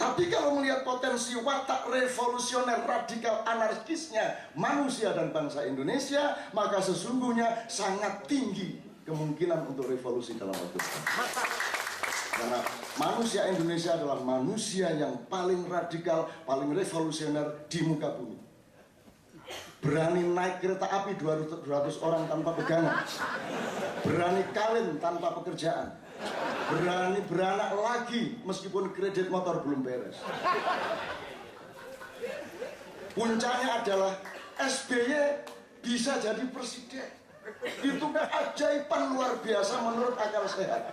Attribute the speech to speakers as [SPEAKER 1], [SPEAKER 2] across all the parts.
[SPEAKER 1] Tapi kalau melihat potensi watak revolusioner radikal anarkisnya manusia dan bangsa Indonesia, maka sesungguhnya sangat tinggi kemungkinan untuk revolusi dalam waktu dekat. Karena manusia Indonesia adalah manusia yang paling radikal, paling revolusioner di muka bumi. Berani naik kereta api 200 orang tanpa pegangan, berani kawin tanpa pekerjaan, berani beranak lagi meskipun kredit motor belum beres. Puncaknya adalah SBY bisa jadi presiden. Itu keajaiban luar biasa menurut akal sehat.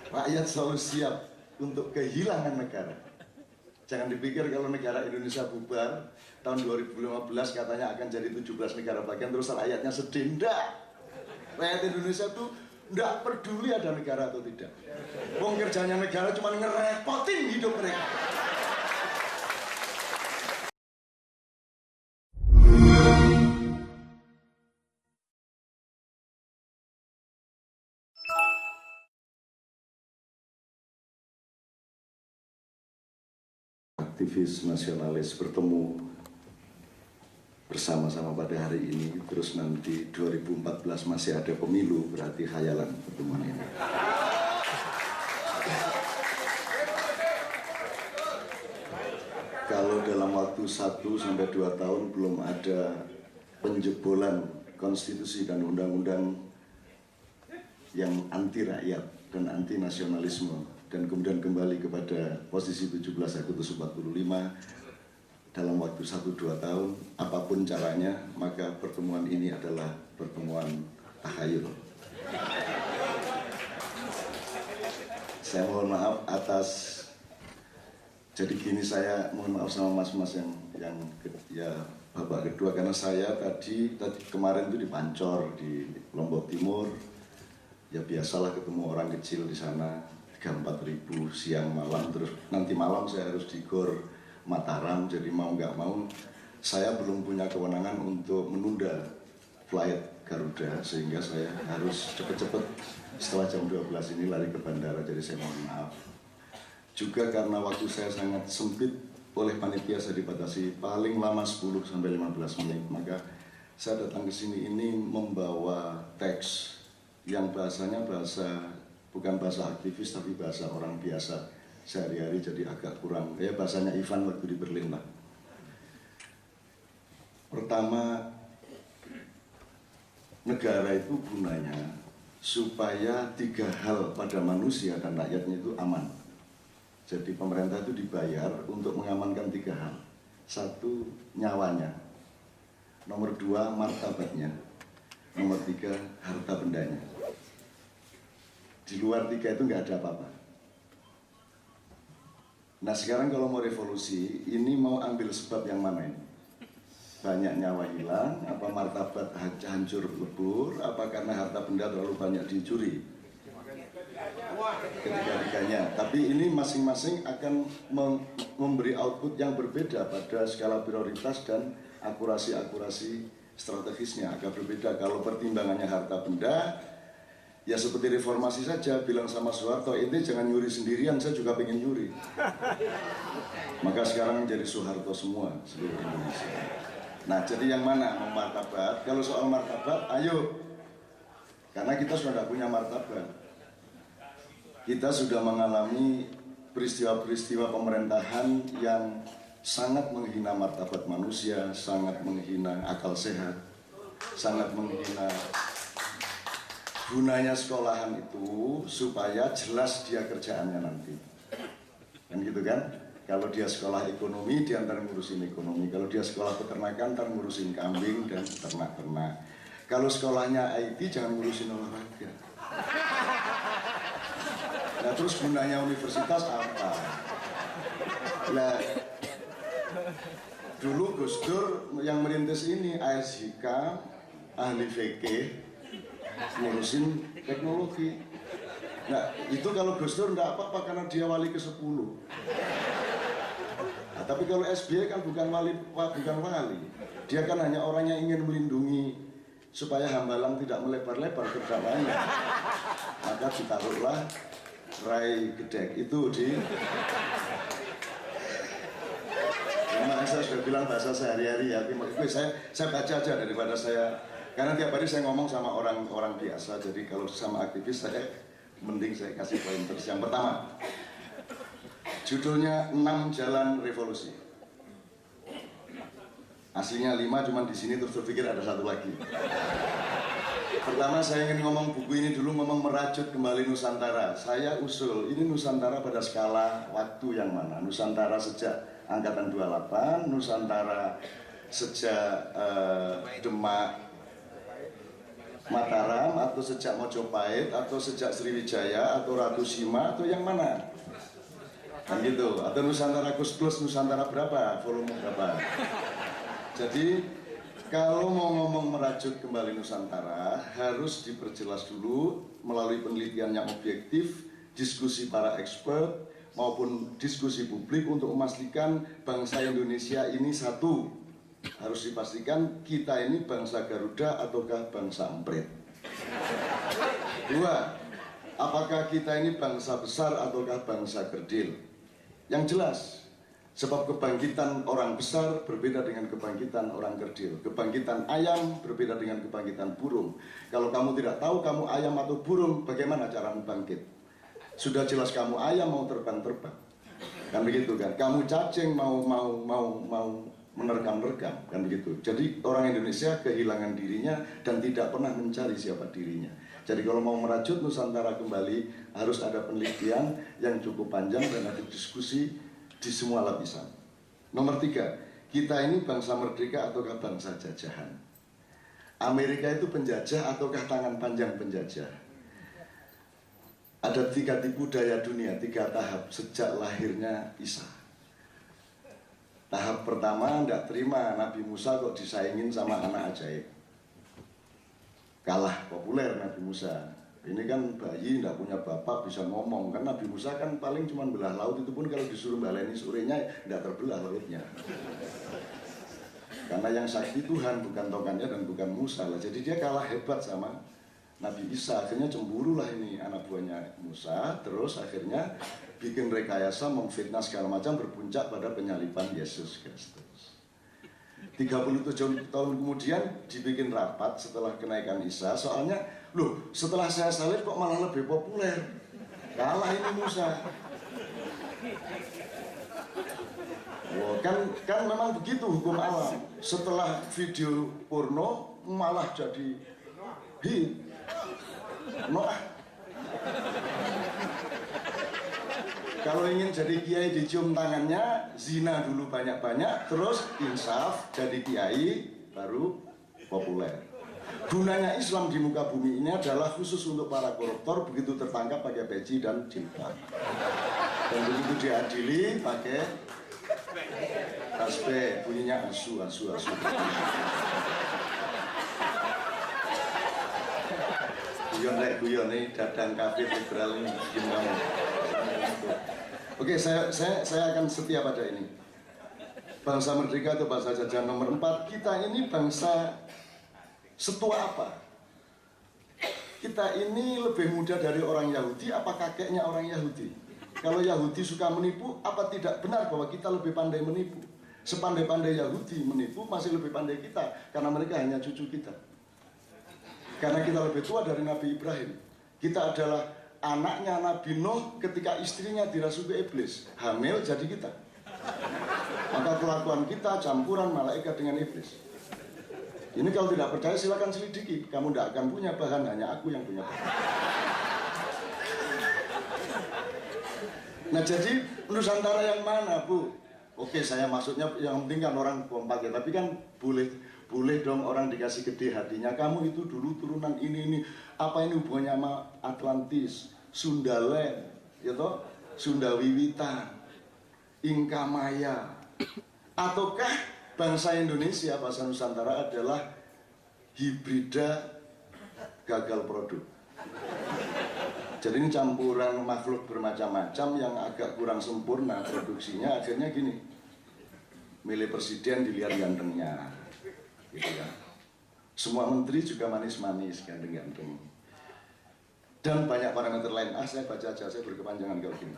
[SPEAKER 1] Rakyat selalu siap untuk kehilangan negara. Jangan dipikir kalau negara Indonesia bubar tahun 2015 katanya akan jadi 17 negara bagian terus rakyatnya sedih. Nggak. Rakyat Indonesia tuh nggak peduli ada negara atau tidak. Wong kerjanya negara cuma ngerepotin hidup mereka. Aktivis nasionalis bertemu bersama-sama pada hari ini, terus nanti 2014 masih ada pemilu, berarti khayalan pertemuan ini. Kalau dalam waktu 1-2 tahun belum ada penjebolan konstitusi dan undang-undang yang anti rakyat dan anti nasionalisme, dan kemudian kembali kepada posisi 17 Agustus 45 dalam waktu 1-2 tahun, apapun caranya, maka pertemuan ini adalah pertemuan takhayul. Saya mohon maaf atas, jadi gini, saya mohon maaf sama mas-mas yang ya babak kedua, karena saya tadi kemarin itu di Pancor di Lombok Timur, ya biasalah ketemu orang kecil di sana. 3-4 ribu siang malam, terus nanti malam saya harus di Gor Mataram, jadi mau nggak mau saya belum punya kewenangan untuk menunda flight Garuda, sehingga saya harus cepet-cepet setelah jam 12 ini lari ke bandara, jadi saya mohon maaf. Juga karena waktu saya sangat sempit, oleh panitia saya dibatasi paling lama 10-15 menit, maka saya datang ke sini ini membawa teks yang bahasanya bukan bahasa aktivis tapi bahasa orang biasa sehari-hari, jadi agak kurang, ya bahasanya Ivan waktu di Berlin lah. Pertama, negara itu gunanya supaya 3 hal pada manusia dan rakyatnya itu aman. Jadi pemerintah itu dibayar untuk mengamankan 3 hal. 1, nyawanya. Nomor 2, martabatnya. Nomor 3, harta bendanya. Di luar 3 itu nggak ada apa-apa. Nah sekarang kalau mau revolusi, ini mau ambil sebab yang mana ini? Banyak nyawa hilang, apa martabat hancur lebur, apa karena harta benda terlalu banyak dicuri? Ketiga-tiganya. Tapi ini masing-masing akan memberi output yang berbeda pada skala prioritas dan akurasi strategisnya agak berbeda. Kalau pertimbangannya harta benda, ya seperti reformasi saja, bilang sama Soeharto, ini jangan nyuri sendirian, saya juga pengen nyuri. Maka sekarang jadi Soeharto semua, seluruh Indonesia. Nah, jadi yang mana? Martabat. Kalau soal martabat, ayo. Karena kita sudah tidak punya martabat. Kita sudah mengalami peristiwa-peristiwa pemerintahan yang sangat menghina martabat manusia, sangat menghina akal sehat, sangat menghina. Gunanya sekolahan itu supaya jelas dia kerjaannya nanti, kan gitu kan? Kalau dia sekolah ekonomi, dia ntar ngurusin ekonomi. Kalau dia sekolah peternakan, ntar ngurusin kambing dan ternak-ternak. Kalau sekolahnya IT, jangan ngurusin olahraga. Nah terus gunanya universitas apa? Nah, dulu Gus Dur yang merintis ini ASHK, ahli fikih, ngurusin teknologi. Nah itu kalau Gus Dur enggak apa-apa karena dia wali ke-10. Nah, tapi kalau SBY kan bukan wali. Dia kan hanya orang yang ingin melindungi supaya hambalang tidak melebar-lebar ke dalamnya. Maka ditaruhlah fry gedek itu di memang saya sudah bilang bahasa sehari-hari ya, saya baca aja daripada saya, karena tiap hari saya ngomong sama orang biasa, jadi kalau sama aktivis saya mending saya kasih pointers. Yang pertama, judulnya 6 Jalan Revolusi. Aslinya 5, cuman di sini terus berpikir ada satu lagi. Pertama saya ingin ngomong buku ini dulu, ngomong merajut kembali Nusantara. Saya usul, ini Nusantara pada skala waktu yang mana? Nusantara sejak Angkatan 28, Nusantara sejak Demak, Mataram, atau sejak Mojopahit, atau sejak Sriwijaya, atau Ratu Sima, atau yang mana? Kan gitu, atau Nusantara Kus-Plus, Nusantara berapa, volume berapa? Jadi kalau mau ngomong merajut kembali Nusantara harus diperjelas dulu melalui penelitian yang objektif, diskusi para expert maupun diskusi publik untuk memastikan bangsa Indonesia ini satu. Harus dipastikan kita ini bangsa Garuda ataukah bangsa Emprit. 2. Apakah kita ini bangsa besar ataukah bangsa kerdil? Yang jelas, sebab kebangkitan orang besar berbeda dengan kebangkitan orang kerdil. Kebangkitan ayam berbeda dengan kebangkitan burung. Kalau kamu tidak tahu kamu ayam atau burung, bagaimana cara bangkit? Sudah jelas kamu ayam mau terbang-terbang. Kan begitu kan? Kamu cacing mau menerkam-nerkam, kan begitu. Jadi orang Indonesia kehilangan dirinya dan tidak pernah mencari siapa dirinya. Jadi kalau mau merajut Nusantara kembali harus ada penelitian yang cukup panjang dan ada diskusi di semua lapisan. Nomor 3, kita ini bangsa merdeka ataukah bangsa jajahan? Amerika itu penjajah ataukah tangan panjang penjajah? Ada 3 tipu daya dunia, 3 tahap sejak lahirnya Isa. Tahap pertama, tidak terima Nabi Musa kok disaingin sama anak ajaib. Kalah populer Nabi Musa. Ini kan bayi tidak punya bapak bisa ngomong. Kan Nabi Musa kan paling cuma belah laut, itu pun kalau disuruh baleni sorenya tidak terbelah lautnya. Karena yang sakti Tuhan bukan tokannya dan bukan Musa lah. Jadi dia kalah hebat sama Nabi Isa. Akhirnya cemburulah ini anak buahnya Musa. Terus akhirnya bikin rekayasa, memfitnah segala macam, berpuncak pada penyaliban Yesus Kristus. 37 tahun kemudian dibikin rapat setelah kenaikan Isa. Soalnya, loh setelah saya salib kok malah lebih populer. Kalah ini Musa. Oh, kan memang begitu hukum alam. Setelah video porno malah jadi hit. Noah. Kalau ingin jadi kiai dicium tangannya, zina dulu banyak-banyak, terus insaf jadi kiai baru populer. Gunanya Islam di muka bumi ini adalah khusus untuk para koruptor, begitu tertangkap pakai peci dan jilbab. Dan begitu diadili pakai tasbih, bunyinya asu. Guyon nih dadang kafir liberal ini gimana? Oke, saya akan setia pada ini. Bangsa merdeka atau bangsa jajahan. Nomor 4, kita ini bangsa setua apa? Kita ini lebih muda dari orang Yahudi, apa kakeknya orang Yahudi? Kalau Yahudi suka menipu, apa tidak benar bahwa kita lebih pandai menipu? Sepandai-pandai Yahudi menipu, masih lebih pandai kita, karena mereka hanya cucu kita. Karena kita lebih tua dari Nabi Ibrahim. Kita adalah anaknya Nabi Nuh ketika istrinya dirasuki iblis. Hamil jadi kita. Maka kelakuan kita campuran malaikat dengan iblis. Ini kalau tidak percaya silakan selidiki. Kamu tidak akan punya bahan, hanya aku yang punya bahan. Nah jadi Nusantara yang mana Bu? Oke, saya maksudnya yang penting kan orang kompak ya. Tapi kan boleh dong orang dikasih gede hatinya. Kamu itu dulu turunan ini. Apa ini hubungannya sama Atlantis, Sundaland, ya toh? Sundawiwitan, Inkamaya. Ataukah bangsa Indonesia, bangsa Nusantara adalah hibrida gagal produk? Jadi ini campuran makhluk bermacam-macam yang agak kurang sempurna produksinya. Akhirnya gini, milih presiden dilihat gantengnya, gitu ya. Semua menteri juga manis-manis, ganteng-ganteng. dan banyak parameter lain. Saya baca aja, saya berkepanjangan kalau gini.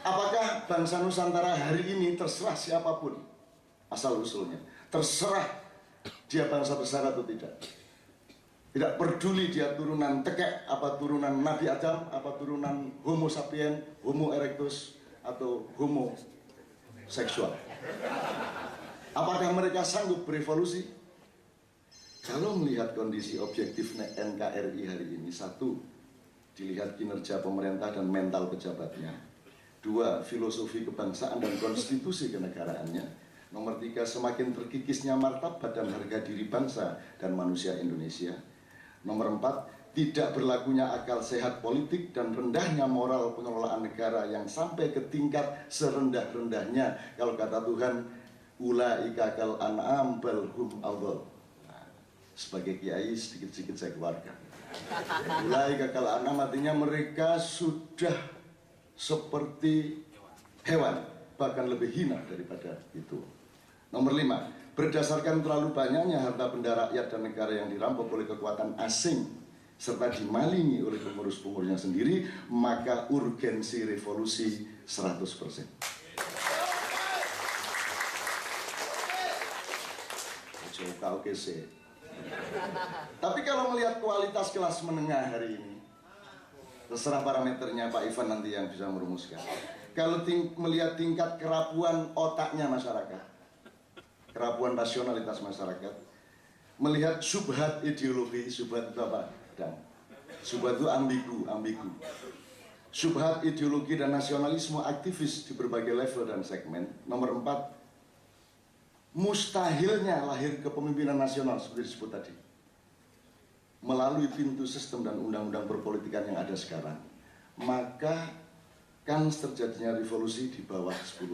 [SPEAKER 1] Apakah bangsa Nusantara hari ini terserah siapapun asal usulnya, terserah dia bangsa besar atau tidak, tidak peduli dia turunan tekek, apa turunan Nabi Adam, apa turunan Homo sapien, Homo erectus, atau Homo seksual. Apakah mereka sanggup berevolusi? Kalau melihat kondisi objektif NKRI hari ini, satu, dilihat kinerja pemerintah dan mental pejabatnya. Dua, filosofi kebangsaan dan konstitusi kenegaraannya. Nomor tiga, semakin terkikisnya martabat dan harga diri bangsa dan manusia Indonesia. Nomor empat, tidak berlakunya akal sehat politik dan rendahnya moral pengelolaan negara yang sampai ke tingkat serendah-rendahnya. Kalau kata Tuhan, ulaika kal an'am bal hum adall. Sebagai kiai sedikit-sedikit saya keluarkan. Ulaika kal an'am artinya mereka sudah seperti hewan, bahkan lebih hina daripada itu. Nomor 5, berdasarkan terlalu banyaknya harta benda rakyat dan negara yang dirampok oleh kekuatan asing serta dimalingi oleh pengurus-pengurusnya sendiri, maka urgensi revolusi 100%. Oke sih. Tapi kalau melihat kualitas kelas menengah hari ini, terserah parameternya Pak Ivan nanti yang bisa merumuskan. Kalau melihat tingkat kerapuan otaknya masyarakat, kerapuan rasionalitas masyarakat, melihat subhat ideologi, subhat itu apa? Dan subhat itu ambigu. Subhat ideologi dan nasionalisme aktivis di berbagai level dan segmen. Nomor 4, mustahilnya lahir kepemimpinan nasional seperti disebut tadi melalui pintu sistem dan undang-undang perpolitikan yang ada sekarang, maka kans terjadinya revolusi di bawah 10%.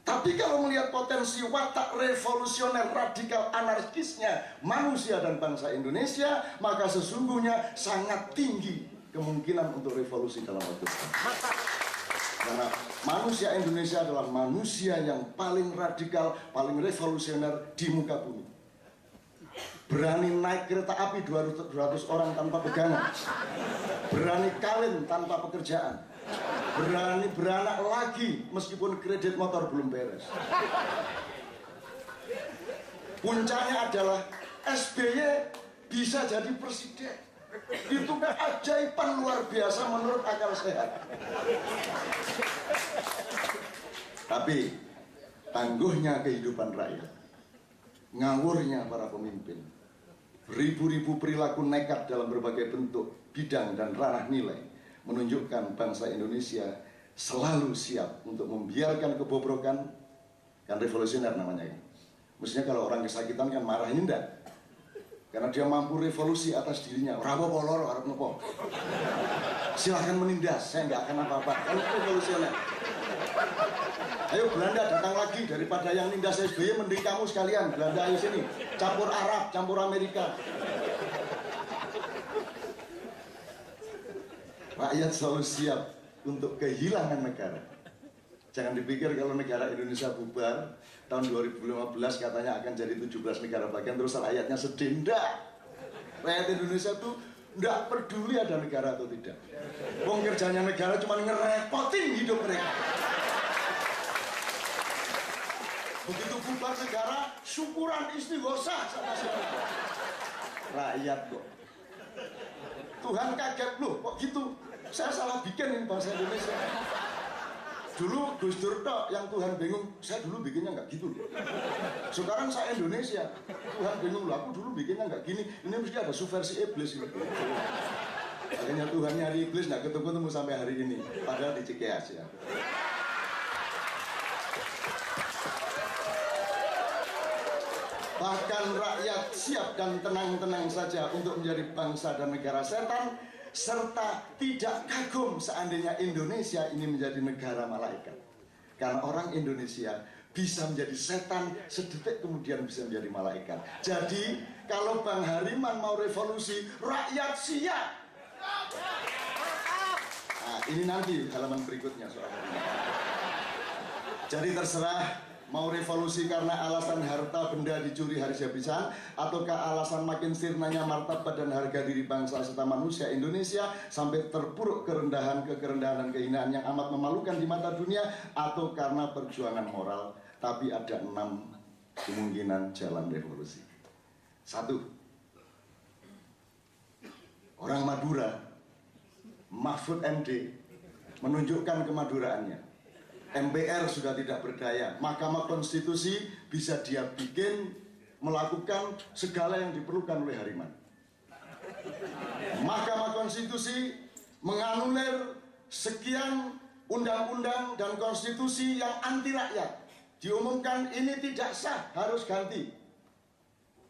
[SPEAKER 1] Tapi kalau melihat potensi watak revolusioner radikal anarkisnya manusia dan bangsa Indonesia, maka sesungguhnya sangat tinggi kemungkinan untuk revolusi dalam waktu sekarang. Karena manusia Indonesia adalah manusia yang paling radikal, paling revolusioner di muka bumi. Berani naik kereta api 200 orang tanpa pegangan. Berani kawin tanpa pekerjaan. Berani beranak lagi meskipun kredit motor belum beres. Puncaknya adalah SBY bisa jadi presiden. Itu keajaiban luar biasa menurut akal sehat. Tapi tangguhnya kehidupan rakyat, ngawurnya para pemimpin, ribu-ribu perilaku nekat dalam berbagai bentuk, bidang dan ranah nilai menunjukkan bangsa Indonesia selalu siap untuk membiarkan kebobrokan. Kan revolusioner namanya ini. Mestinya kalau orang kesakitan kan marahin enggak, karena dia mampu revolusi atas dirinya. Rawa polor, harap nopo. Silahkan menindas, saya nggak akan apa-apa. Kalau revolusioner. Ayo Belanda datang lagi, daripada yang nindas SBY mending kamu sekalian. Belanda ayo sini, campur Arab, campur Amerika. Rakyat selalu siap untuk kehilangan negara. Jangan dipikir kalau negara Indonesia bubar tahun 2015 katanya akan jadi 17 negara bagian terus rakyatnya sedih. Enggak. Rakyat Indonesia tuh enggak peduli ada negara atau tidak. Wong kerjanya negara cuma ngerepotin hidup mereka. Begitu bubar negara, syukuran istighosah sama siapa. Rakyat kok. Tuhan kaget loh, kok gitu? Saya salah bikin ini bahasa Indonesia. Dulu Gus Dur yang Tuhan bingung, saya dulu bikinnya nggak gitu loh. Sekarang saya Indonesia, Tuhan bingung loh, aku dulu bikinnya nggak gini. Ini mesti ada subversi iblis gitu. Akhirnya Tuhan nyari iblis nggak ketemu sampai hari ini, padahal di Cikeas ya. Bahkan rakyat siap dan tenang-tenang saja untuk menjadi bangsa dan negara setan, serta tidak kagum seandainya Indonesia ini menjadi negara malaikat. Karena orang Indonesia bisa menjadi setan, sedetik kemudian bisa menjadi malaikat. Jadi kalau Bang Hariman mau revolusi, rakyat siap. Nah, ini nanti halaman berikutnya soal ini. Jadi terserah Mau revolusi karena alasan harta benda dicuri habis-habisan, ataukah alasan makin sirnanya martabat dan harga diri bangsa serta manusia Indonesia sampai terpuruk kerendahan dan kehinaan yang amat memalukan di mata dunia, atau karena perjuangan moral. Tapi ada 6 kemungkinan jalan revolusi. 1. Orang Madura, Mahfud MD, menunjukkan kemaduraannya. MPR sudah tidak berdaya, Mahkamah Konstitusi bisa dia bikin melakukan segala yang diperlukan oleh Hariman. Mahkamah Konstitusi menganulir sekian undang-undang dan konstitusi yang anti rakyat. Diumumkan ini tidak sah, harus ganti.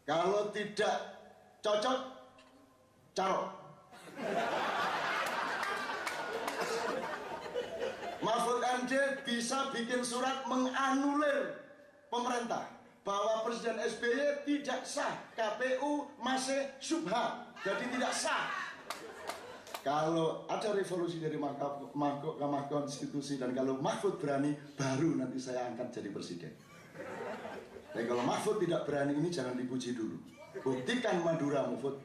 [SPEAKER 1] Kalau tidak cocok, carok. Mahfud MD bisa bikin surat menganulir pemerintah bahwa Presiden SBY tidak sah, KPU masih syubhat, jadi tidak sah. Kalau ada revolusi dari Mahkamah Konstitusi dan kalau Mahfud berani, baru nanti saya angkat jadi presiden. Dan kalau Mahfud tidak berani, ini jangan dipuji dulu. Buktikan Madura, Mahfud.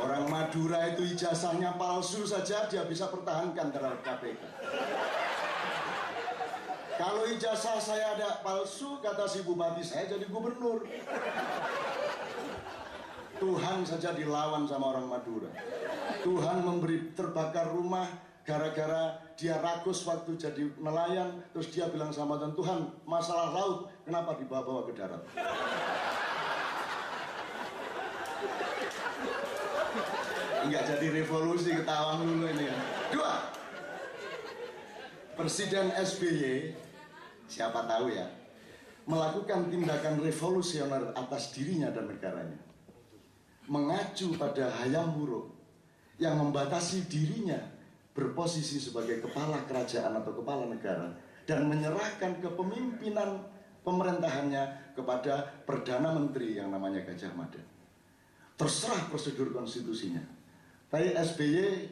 [SPEAKER 1] Orang Madura itu ijazahnya palsu saja dia bisa pertahankan terhadap KPK. Kalau ijazah saya ada palsu, kata si bupati, saya jadi gubernur. Tuhan saja dilawan sama orang Madura. Tuhan memberi terbakar rumah gara-gara dia rakus waktu jadi nelayan. Terus dia bilang sama Tuhan, masalah laut kenapa dibawa-bawa ke darat? Enggak jadi revolusi, ketawang dulu ini ya. 2. Presiden SBY, siapa tahu ya, melakukan tindakan revolusioner atas dirinya dan negaranya, mengacu pada hayam buruk yang membatasi dirinya berposisi sebagai kepala kerajaan atau kepala negara dan menyerahkan kepemimpinan pemerintahannya kepada Perdana Menteri yang namanya Gajah Mada. Terserah prosedur konstitusinya. Tapi SBY,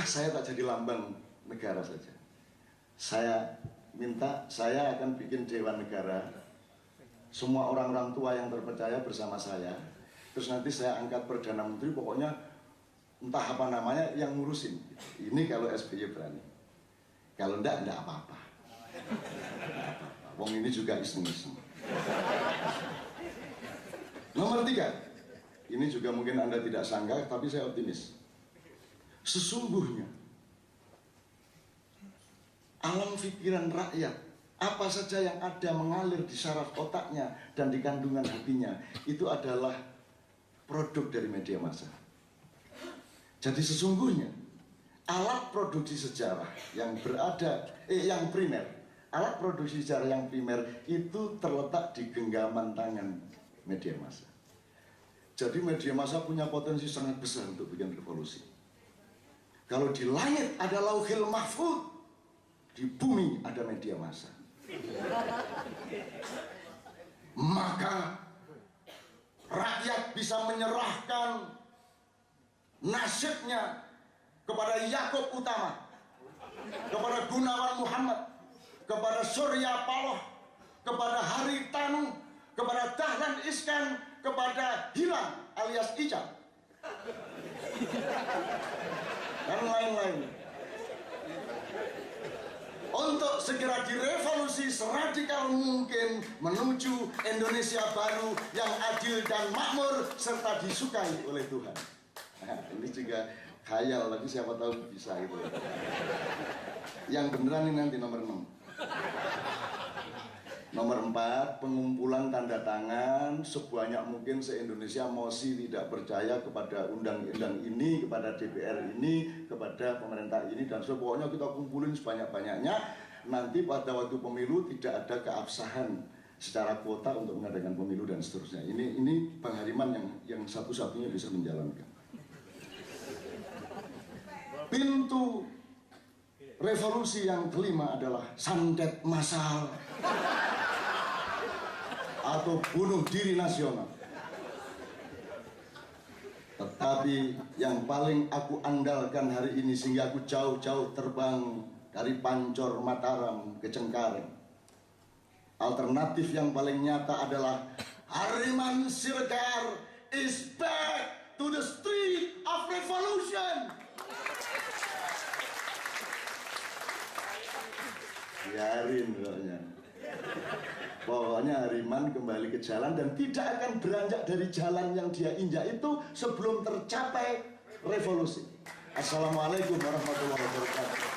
[SPEAKER 1] saya tak jadi lambang negara saja. Saya minta, saya akan bikin Dewan Negara. Semua orang-orang tua yang terpercaya bersama saya. Terus nanti saya angkat Perdana Menteri, pokoknya entah apa namanya yang ngurusin. Ini kalau SBY berani. Kalau enggak apa-apa. Wong ini juga iseng-iseng. Nomor 3. Ini juga mungkin Anda tidak sangka, tapi saya optimis. Sesungguhnya alam pikiran rakyat, apa saja yang ada mengalir di saraf otaknya dan di kandungan hatinya, itu adalah produk dari media massa. Jadi sesungguhnya alat produksi sejarah yang yang primer, alat produksi sejarah yang primer itu terletak di genggaman tangan media massa. Jadi media massa punya potensi sangat besar untuk bikin revolusi. Kalau di langit ada lauhil mahfud, di bumi ada media massa. Maka rakyat bisa menyerahkan nasibnya kepada Yakob Utama, kepada Gunawan Muhammad, kepada Surya Paloh, kepada Haritanu, kepada Dahlan Iskan, kepada Hilang alias Ica, dan lain-lain, untuk segera direvolusi seradikal mungkin menuju Indonesia baru yang adil dan makmur serta disukai oleh Tuhan. Nah, ini juga khayal, tapi siapa tahu bisa gitu. Yang beneran ini nanti nomor 6. Nomor 4, pengumpulan tanda tangan sebanyak mungkin se-Indonesia mosi tidak percaya kepada undang-undang ini, kepada DPR ini, kepada pemerintah ini, dan pokoknya kita kumpulin sebanyak-banyaknya. Nanti pada waktu pemilu tidak ada keabsahan secara kuota untuk mengadakan pemilu dan seterusnya. Ini Bang Hariman yang satu-satunya bisa menjalankan. Pintu revolusi yang kelima adalah santet massal atau bunuh diri nasional. Tetapi yang paling aku andalkan hari ini sehingga aku jauh-jauh terbang dari Pancor Mataram ke Cengkareng. Alternatif yang paling nyata adalah Hardiman Siregar is back to the street of revolution. Biarin pokoknya. Pokoknya Hardiman kembali ke jalan dan tidak akan beranjak dari jalan yang dia injak itu sebelum tercapai revolusi. Assalamualaikum warahmatullahi wabarakatuh.